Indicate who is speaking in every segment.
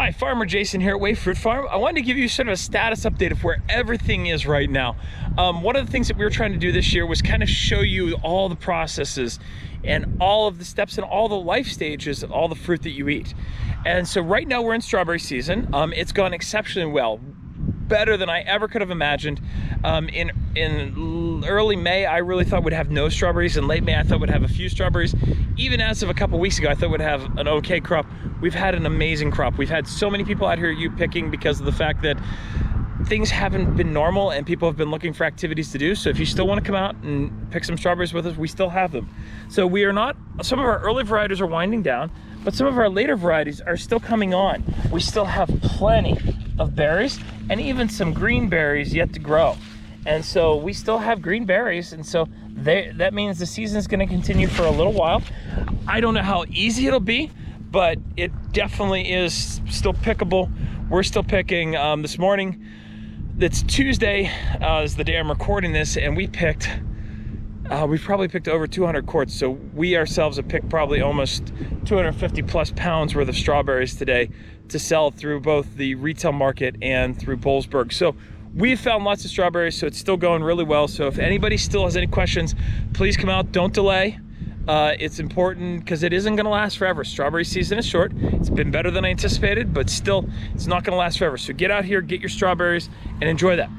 Speaker 1: Hi, Farmer Jason here at Way Fruit Farm. I wanted to give you sort of a status update of where everything is right now. One of the things that we were trying to do this year was kind of show you all the processes and all of the steps and all the life stages of all the fruit that you eat. And so right now we're in strawberry season. It's gone exceptionally well, better than I ever could have imagined. In early May, I really thought we'd have no strawberries. In late May, I thought we'd have a few strawberries. Even as of a couple weeks ago, I thought we'd have an okay crop. We've had an amazing crop. We've had so many people out here picking because of the fact that things haven't been normal and people have been looking for activities to do. So if you still want to come out and pick some strawberries with us, we still have them. So we are not, some of our early varieties are winding down, but some of our later varieties are still coming on. We still have plenty of berries and even some green berries yet to grow. And so we still have green berries, and so that means the season is going to continue for a little while. I don't know how easy it'll be, but it definitely is still pickable. We're still picking. This morning, it's Tuesday, is the day I'm recording this, and we've probably picked over 200 quarts. So we ourselves have picked probably almost 250 plus pounds worth of strawberries today to sell through both the retail market and through Bollesburg. So we've found lots of strawberries, so it's still going really well. So if anybody still has any questions, please come out, don't delay. It's important because it isn't gonna last forever. Strawberry season is short. It's been better than I anticipated, but still, it's not gonna last forever. So get out here, get your strawberries, and enjoy that.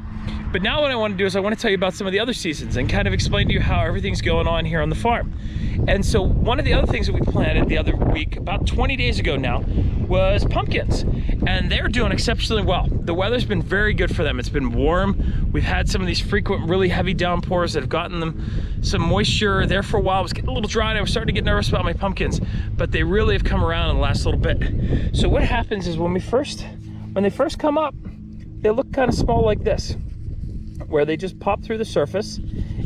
Speaker 1: But now what I want to do is I want to tell you about some of the other seasons and kind of explain to you how everything's going on here on the farm. And so one of the other things that we planted the other week, about 20 days ago now, was pumpkins. And they're doing exceptionally well. The weather's been very good for them. It's been warm. We've had some of these frequent, really heavy downpours that have gotten them some moisture there for a while. It was getting a little dry and I was starting to get nervous about my pumpkins, but they really have come around in the last little bit. So what happens is when they first come up, they look kind of small like this, where they just pop through the surface.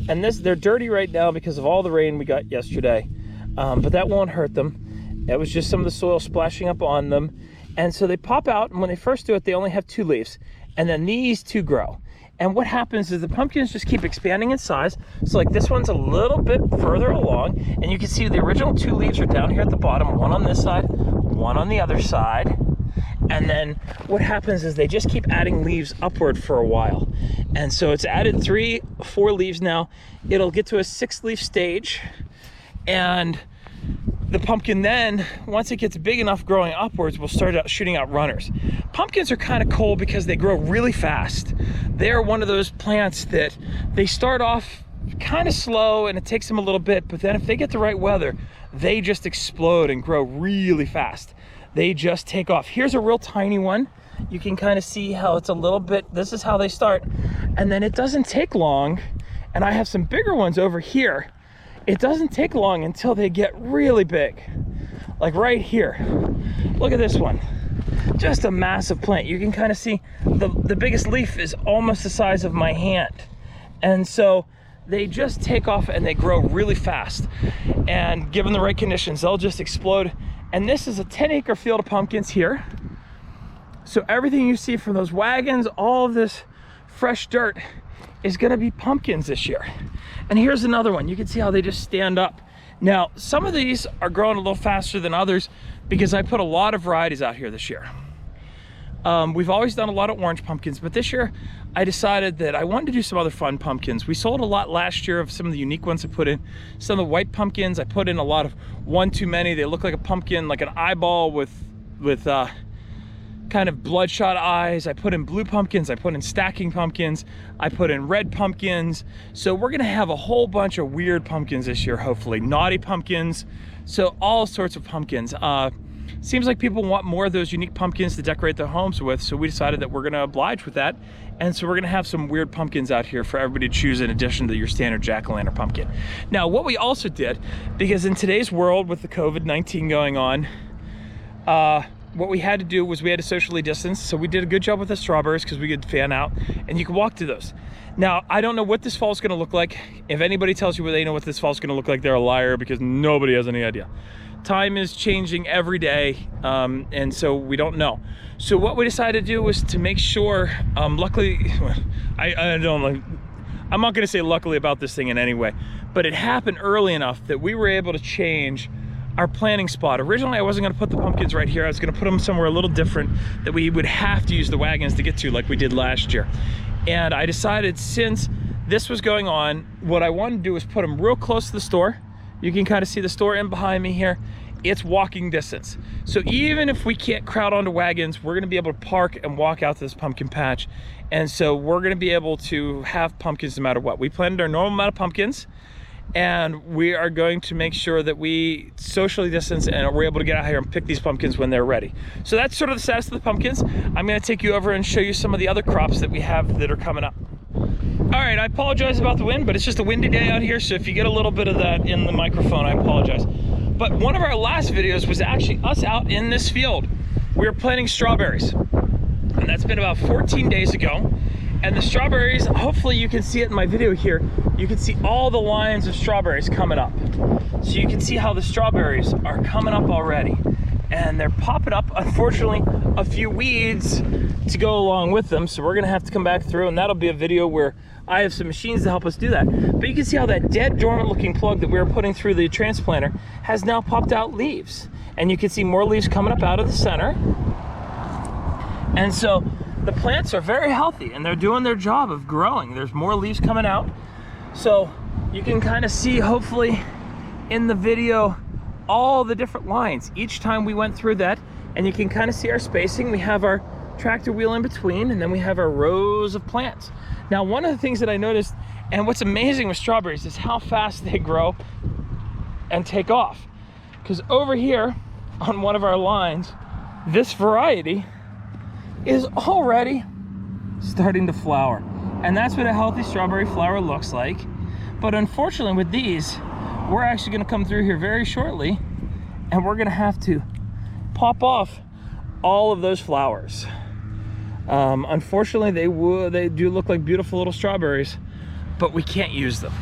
Speaker 1: And they're dirty right now because of all the rain we got yesterday, but that won't hurt them. It was just some of the soil splashing up on them. And so they pop out, and when they first do it, they only have 2 leaves, and then these 2 grow. And what happens is the pumpkins just keep expanding in size. So like this one's a little bit further along, and you can see the original 2 leaves are down here at the bottom, one on this side, one on the other side. And then what happens is they just keep adding leaves upward for a while. And so it's added 3, 4 leaves now. It'll get to a 6 leaf stage. And the pumpkin then, once it gets big enough growing upwards, will start out shooting out runners. Pumpkins are kind of cool because they grow really fast. They're one of those plants that they start off kind of slow and it takes them a little bit, but then if they get the right weather, they just explode and grow really fast. They just take off. Here's a real tiny one. You can kind of see how it's a little bit, this is how they start. And then it doesn't take long, and I have some bigger ones over here. It doesn't take long until they get really big. Like right here. Look at this one. Just a massive plant. You can kind of see the biggest leaf is almost the size of my hand. And so they just take off and they grow really fast. And given the right conditions, they'll just explode. And this is a 10-acre field of pumpkins here. So everything you see from those wagons, all of this fresh dirt is gonna be pumpkins this year. And here's another one. You can see how they just stand up. Now, some of these are growing a little faster than others because I put a lot of varieties out here this year. We've always done a lot of orange pumpkins, but this year I decided that I wanted to do some other fun pumpkins. We sold a lot last year of some of the unique ones I put in. Some of the white pumpkins, I put in a lot of one too many. They look like a pumpkin, like an eyeball with kind of bloodshot eyes. I put in blue pumpkins, I put in stacking pumpkins, I put in red pumpkins. So we're gonna have a whole bunch of weird pumpkins this year, hopefully. Naughty pumpkins, so all sorts of pumpkins. Seems like people want more of those unique pumpkins to decorate their homes with, so we decided that we're gonna oblige with that. And so we're gonna have some weird pumpkins out here for everybody to choose in addition to your standard jack-o'-lantern pumpkin. Now, what we also did, because in today's world with the COVID-19 going on, what we had to do was we had to socially distance. So we did a good job with the strawberries because we could fan out and you can walk to those. Now, I don't know what this fall is gonna look like. If anybody tells you they know what this fall is gonna look like, they're a liar because nobody has any idea. Time is changing every day, and so we don't know. So what we decided to do was to make sure, luckily, I'm not gonna say luckily about this thing in any way, but it happened early enough that we were able to change our planting spot. Originally, I wasn't gonna put the pumpkins right here. I was gonna put them somewhere a little different that we would have to use the wagons to get to like we did last year. And I decided, since this was going on, what I wanted to do was put them real close to the store. You can kind of see the store in behind me here. It's walking distance. So even if we can't crowd onto wagons, we're gonna be able to park and walk out to this pumpkin patch. And so we're gonna be able to have pumpkins no matter what. We planted our normal amount of pumpkins, and we are going to make sure that we socially distance and we're able to get out here and pick these pumpkins when they're ready. So that's sort of the status of the pumpkins. I'm gonna take you over and show you some of the other crops that we have that are coming up. All right, I apologize about the wind, but it's just a windy day out here, so if you get a little bit of that in the microphone, I apologize. But one of our last videos was actually us out in this field. We were planting strawberries, and that's been about 14 days ago. And the strawberries, hopefully you can see it in my video here, you can see all the lines of strawberries coming up. So you can see how the strawberries are coming up already. And they're popping up, unfortunately, a few weeds to go along with them. So we're gonna have to come back through, and that'll be a video where I have some machines to help us do that. But you can see how that dead, dormant looking plug that we were putting through the transplanter has now popped out leaves. And you can see more leaves coming up out of the center. And so the plants are very healthy and they're doing their job of growing. There's more leaves coming out. So you can kind of see, hopefully, in the video, all the different lines each time we went through that, and you can kind of see our spacing. We have our tractor wheel in between, and then we have our rows of plants. Now, one of the things that I noticed, and what's amazing with strawberries, is how fast they grow and take off. Because over here on one of our lines, this variety is already starting to flower, and that's what a healthy strawberry flower looks like. But unfortunately with these, we're actually going to come through here very shortly, and we're going to have to pop off all of those flowers. Unfortunately, they do look like beautiful little strawberries, but we can't use them.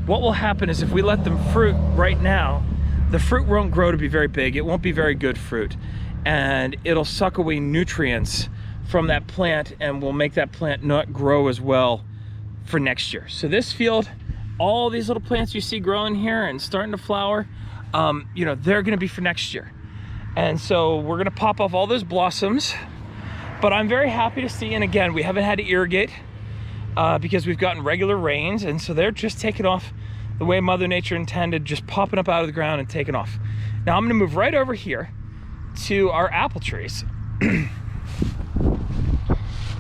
Speaker 1: What will happen is, if we let them fruit right now, the fruit won't grow to be very big. It won't be very good fruit, and it'll suck away nutrients from that plant and will make that plant not grow as well for next year. So this field, all these little plants you see growing here and starting to flower, you know, they're gonna be for next year. And so we're gonna pop off all those blossoms. But I'm very happy to see, and again, we haven't had to irrigate because we've gotten regular rains, and so they're just taking off the way Mother Nature intended, just popping up out of the ground and taking off. Now I'm gonna move right over here to our apple trees.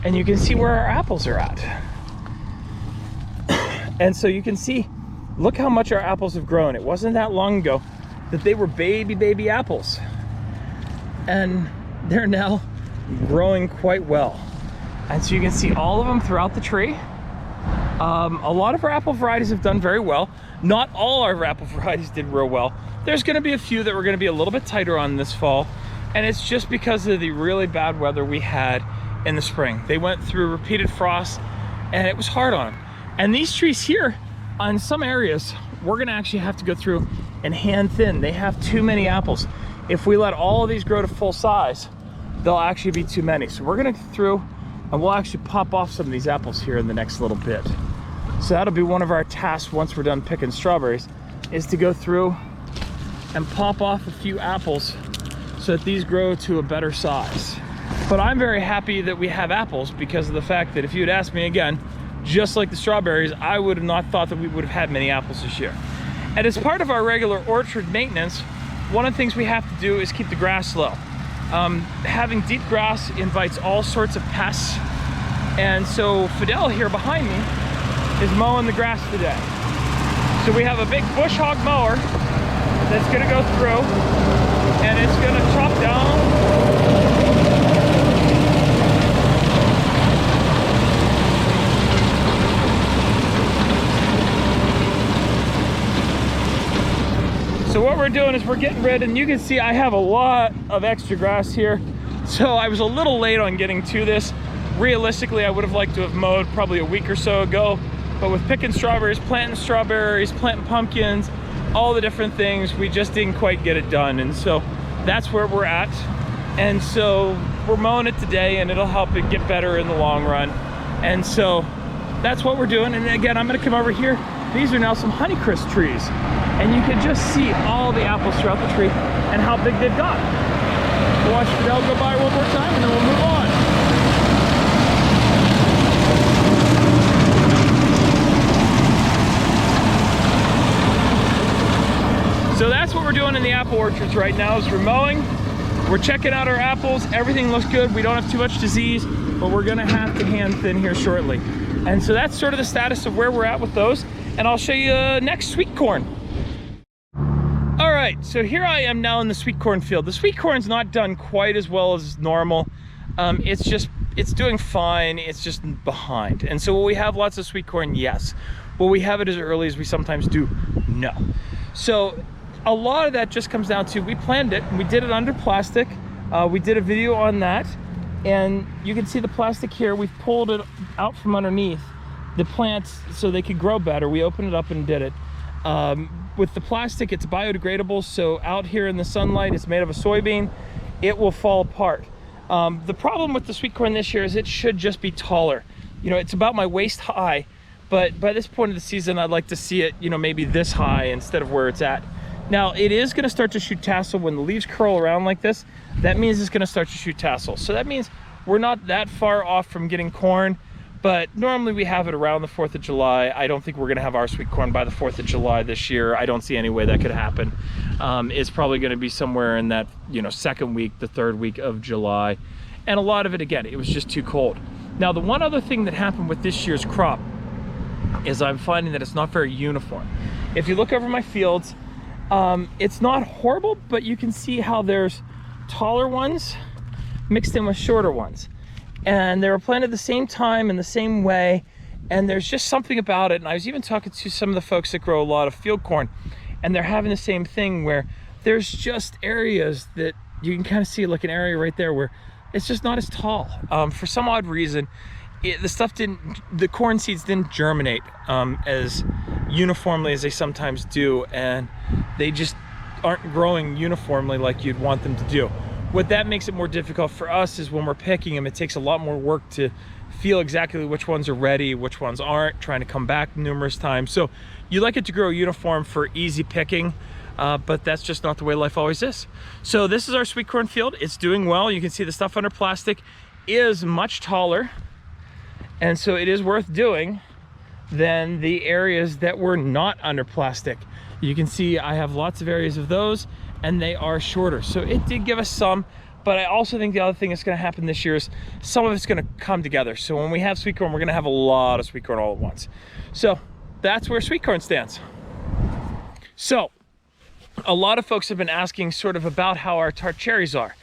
Speaker 1: And you can see where our apples are at. And so you can see, look how much our apples have grown. It wasn't that long ago that they were baby apples. And they're now growing quite well. And so you can see all of them throughout the tree. A lot of our apple varieties have done very well. Not all our apple varieties did real well. There's gonna be a few that we're gonna be a little bit tighter on this fall. And it's just because of the really bad weather we had in the spring. They went through repeated frosts, and it was hard on them. And these trees here, on some areas, we're gonna actually have to go through and hand thin. They have too many apples. If we let all of these grow to full size, they'll actually be too many. So we're gonna go through and we'll actually pop off some of these apples here in the next little bit. So that'll be one of our tasks once we're done picking strawberries, is to go through and pop off a few apples so that these grow to a better size. But I'm very happy that we have apples, because of the fact that if you had asked me again, just like the strawberries, I would have not thought that we would have had many apples this year. And as part of our regular orchard maintenance, one of the things we have to do is keep the grass low. Having deep grass invites all sorts of pests. And so Fidel here behind me is mowing the grass today. So we have a big bush hog mower that's gonna go through, and it's gonna chop down So what we're doing is we're getting rid, and you can see I have a lot of extra grass here. So I was a little late on getting to this. Realistically, I would have liked to have mowed probably a week or so ago, but with picking strawberries, planting pumpkins, all the different things, we just didn't quite get it done. And so that's where we're at. And so we're mowing it today, and it'll help it get better in the long run. And so that's what we're doing. And again, I'm gonna come over here these are now some Honeycrisp trees. And you can just see all the apples throughout the tree and how big they've got. We'll watch Fidel go by one more time and then we'll move on. So that's what we're doing in the apple orchards right now is we're mowing. We're checking out our apples. Everything looks good. We don't have too much disease, but we're gonna have to hand thin here shortly. And so that's sort of the status of where we're at with those. And I'll show you next sweet corn. All right, so here I am now in the sweet corn field. The sweet corn's not done quite as well as normal. It's doing fine, it's just behind. And so will we have lots of sweet corn? Yes. Will we have it as early as we sometimes do? No. So a lot of that just comes down to, we planned it, we did it under plastic. We did a video on that, and you can see the plastic here. We've pulled it out from underneath the plants so they could grow better. We opened it up and did it. With the plastic, it's biodegradable, so out here in the sunlight, it's made of a soybean, it will fall apart. The problem with the sweet corn this year is it should just be taller. You know, it's about my waist high, but by this point of the season, I'd like to see it, you know, maybe this high instead of where it's at. Now, it is gonna start to shoot tassel when the leaves curl around like this. That means it's gonna start to shoot tassel. So that means we're not that far off from getting corn, but normally we have it around the 4th of July. I don't think we're gonna have our sweet corn by the 4th of July this year. I don't see any way that could happen. It's probably gonna be somewhere in that, you know, second week, the third week of July. And a lot of it, again, it was just too cold. Now, the one other thing that happened with this year's crop is I'm finding that it's not very uniform. If you look over my fields, it's not horrible, but you can see how there's taller ones mixed in with shorter ones. And they were planted the same time in the same way, and there's just something about it. And I was even talking to some of the folks that grow a lot of field corn, and they're having the same thing where there's just areas that you can kind of see, like an area right there where it's just not as tall. For some odd reason, the corn seeds didn't germinate as uniformly as they sometimes do, and they just aren't growing uniformly like you'd want them to do. What that makes it more difficult for us is when we're picking them, it takes a lot more work to feel exactly which ones are ready, which ones aren't, trying to come back numerous times. So you like it to grow uniform for easy picking, but that's just not the way life always is. So this is our sweet corn field. It's doing well. You can see the stuff under plastic is much taller, and so it is worth doing than the areas that were not under plastic. You can see I have lots of areas of those, and they are shorter. So it did give us some, but I also think the other thing that's gonna happen this year is some of it's gonna come together. So when we have sweet corn, we're gonna have a lot of sweet corn all at once. So that's where sweet corn stands. So a lot of folks have been asking sort of about how our tart cherries are.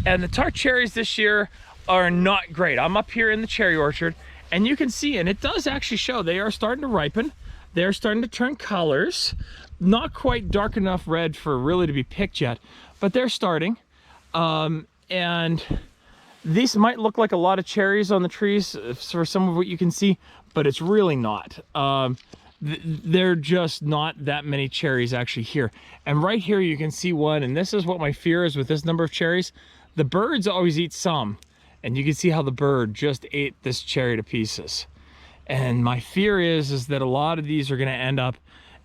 Speaker 1: And the tart cherries this year are not great. I'm up here in the cherry orchard, and you can see, and it does actually show, they are starting to ripen. They're starting to turn colors. Not quite dark enough red for really to be picked yet, but they're starting. And these might look like a lot of cherries on the trees for some of what you can see, but it's really not. They're just not that many cherries actually here. And right here you can see one, and this is what my fear is with this number of cherries. The birds always eat some, and you can see how the bird just ate this cherry to pieces. And my fear is that a lot of these are gonna end up,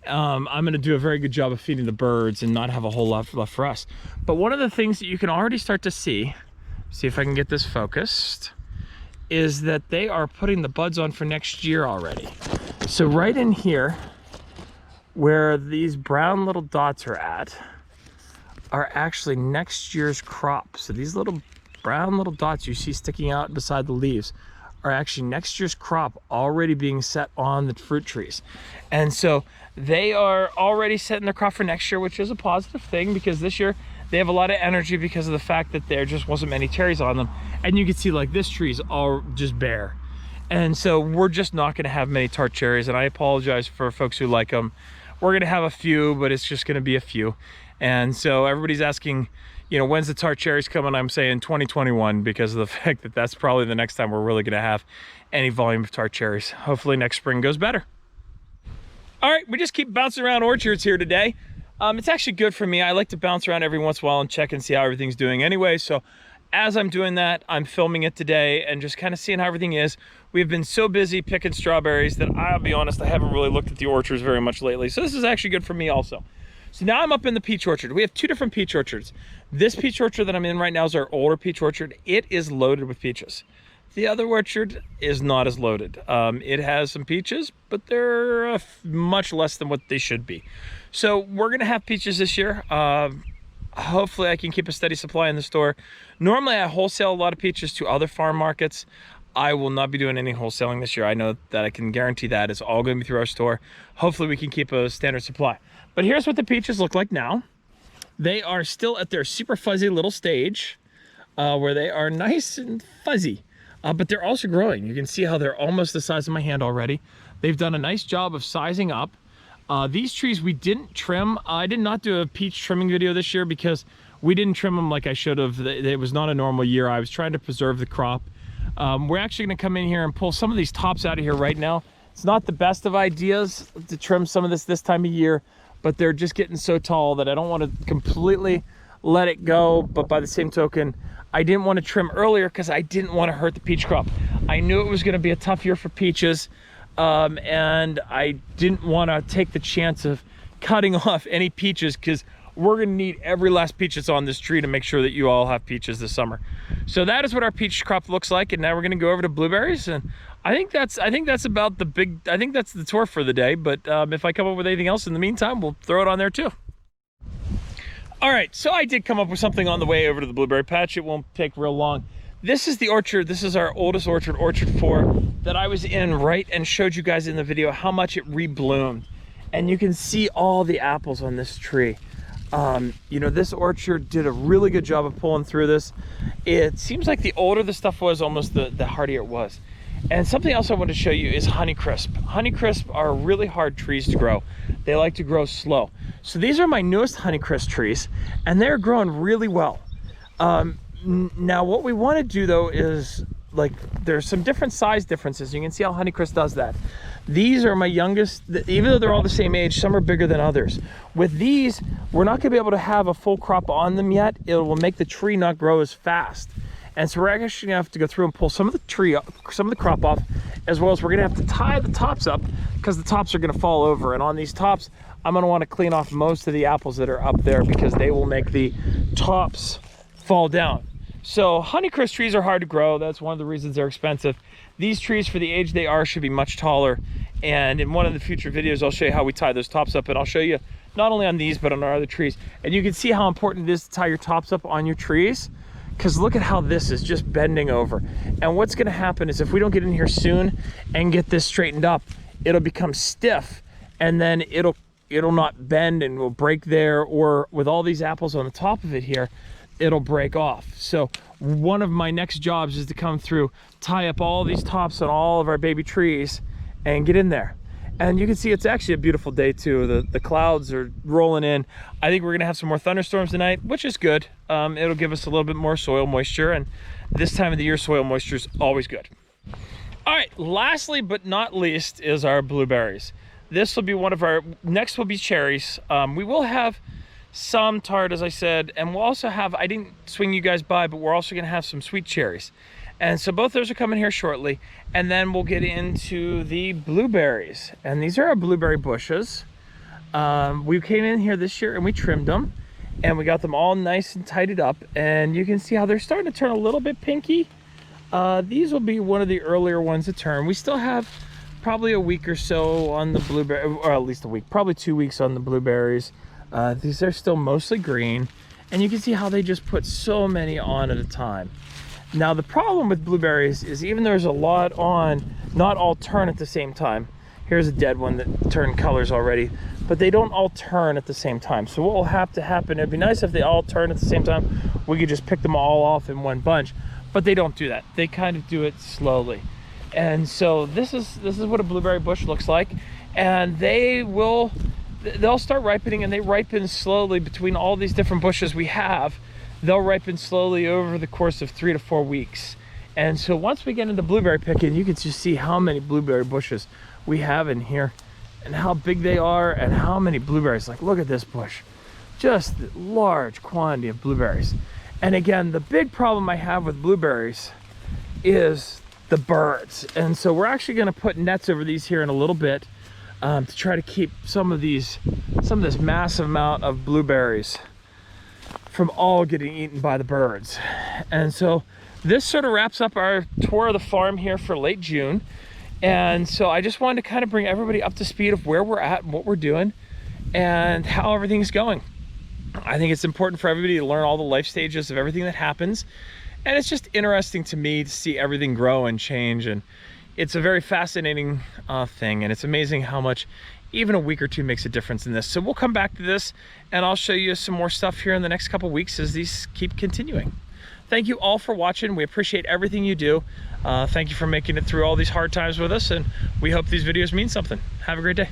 Speaker 1: I'm gonna do a very good job of feeding the birds and not have a whole lot left for us. But one of the things that you can already start to see if I can get this focused, is that they are putting the buds on for next year already. So right in here, where these brown little dots are at, are actually next year's crop. So these little brown little dots you see sticking out beside the leaves are actually next year's crop already being set on the fruit trees. And so they are already setting their crop for next year, which is a positive thing, because this year they have a lot of energy because of the fact that there just wasn't many cherries on them. And you can see, like, this tree's all just bare. And so we're just not gonna have many tart cherries, and I apologize for folks who like them. We're gonna have a few, but it's just gonna be a few. And so everybody's asking, you know, when's the tart cherries coming? I'm saying 2021, because of the fact that that's probably the next time we're really gonna have any volume of tart cherries. Hopefully next spring goes better. All right, we just keep bouncing around orchards here today. It's actually good for me. I like to bounce around every once in a while and check and see how everything's doing anyway. So as I'm doing that, I'm filming it today and just kind of seeing how everything is. We've been so busy picking strawberries that I'll be honest, I haven't really looked at the orchards very much lately. So this is actually good for me also. So now I'm up in the peach orchard. We have two different peach orchards. This peach orchard that I'm in right now is our older peach orchard. It is loaded with peaches. The other orchard is not as loaded. It has some peaches, but they're much less than what they should be. So we're gonna have peaches this year. Hopefully I can keep a steady supply in the store. Normally I wholesale a lot of peaches to other farm markets. I will not be doing any wholesaling this year. I know that I can guarantee that. It's all going to be through our store. Hopefully we can keep a standard supply. But here's what the peaches look like now. They are still at their super fuzzy little stage where they are nice and fuzzy, but they're also growing. You can see how they're almost the size of my hand already. They've done a nice job of sizing up. These trees we didn't trim. I did not do a peach trimming video this year because we didn't trim them like I should have. It was not a normal year. I was trying to preserve the crop. We're actually going to come in here and pull some of these tops out of here right now. It's not the best of ideas to trim some of this time of year, but they're just getting so tall that I don't want to completely let it go. But by the same token, I didn't want to trim earlier because I didn't want to hurt the peach crop. I knew it was going to be a tough year for peaches. And I didn't want to take the chance of cutting off any peaches because we're going to need every last peach that's on this tree to make sure that you all have peaches this summer. So that is what our peach crop looks like. And now we're going to go over to blueberries. And I think that's about I think that's the tour for the day. But if I come up with anything else in the meantime, we'll throw it on there too. All right, so I did come up with something on the way over to the blueberry patch. It won't take real long. This is the orchard. This is our oldest orchard, Orchard 4, that I was in right and showed you guys in the video how much it rebloomed. And you can see all the apples on this tree. You know, this orchard did a really good job of pulling through this. It seems like the older the stuff was, almost the hardier it was. And something else I want to show you is Honeycrisp. Honeycrisp are really hard trees to grow. They like to grow slow. So these are my newest Honeycrisp trees, and they're growing really well. Now what we want to do though is, like, there's some different size differences. You can see how Honeycrisp does that. These are my youngest, even though they're all the same age, some are bigger than others. With these, we're not gonna be able to have a full crop on them yet. It will make the tree not grow as fast. And so we're actually gonna have to go through and pull some of the tree up, some of the crop off, as well as we're gonna have to tie the tops up because the tops are gonna fall over. And on these tops, I'm gonna wanna clean off most of the apples that are up there because they will make the tops fall down. So Honeycrisp trees are hard to grow. That's one of the reasons they're expensive. These trees, for the age they are, should be much taller. And in one of the future videos, I'll show you how we tie those tops up. And I'll show you not only on these, but on our other trees. And you can see how important it is to tie your tops up on your trees, because look at how this is just bending over. And what's gonna happen is if we don't get in here soon and get this straightened up, it'll become stiff, and then it'll not bend and will break there, or with all these apples on the top of it here, it'll break off. So one of my next jobs is to come through, tie up all these tops on all of our baby trees and get in there. And you can see it's actually a beautiful day too. The clouds are rolling in. I think we're gonna have some more thunderstorms tonight, which is good. It'll give us a little bit more soil moisture, and this time of the year soil moisture is always good. All right, lastly but not least is our blueberries. This will be one of our, next will be cherries. We will have some tart, as I said, and we'll also have, I didn't swing you guys by, but we're also gonna have some sweet cherries. And so both those are coming here shortly. And then we'll get into the blueberries. And these are our blueberry bushes. We came in here this year and we trimmed them, and we got them all nice and tidied up. And you can see how they're starting to turn a little bit pinky. These will be one of the earlier ones to turn. We still have probably a week or so on the blueberry, or at least a week, probably 2 weeks on the blueberries. These are still mostly green, and you can see how they just put so many on at a time. Now the problem with blueberries is even there's a lot on, not all turn at the same time. Here's a dead one that turned colors already, but they don't all turn at the same time. So what will have to happen, it'd be nice if they all turn at the same time. We could just pick them all off in one bunch, but they don't do that. They kind of do it slowly. And so this is what a blueberry bush looks like. And they'll start ripening, and they ripen slowly between all these different bushes we have. They'll ripen slowly over the course of 3 to 4 weeks. And so once we get into blueberry picking, you can just see how many blueberry bushes we have in here and how big they are and how many blueberries. Like, look at this bush, just large quantity of blueberries. And again, the big problem I have with blueberries is the birds. And so we're actually gonna put nets over these here in a little bit to try to keep some of this massive amount of blueberries from all getting eaten by the birds. And so this sort of wraps up our tour of the farm here for late June. And so I just wanted to kind of bring everybody up to speed of where we're at and what we're doing and how everything's going. I think it's important for everybody to learn all the life stages of everything that happens. And it's just interesting to me to see everything grow and change. And it's a very fascinating thing. And it's amazing how much even a week or two makes a difference in this. So we'll come back to this and I'll show you some more stuff here in the next couple weeks as these keep continuing. Thank you all for watching. We appreciate everything you do. Thank you for making it through all these hard times with us, and we hope these videos mean something. Have a great day.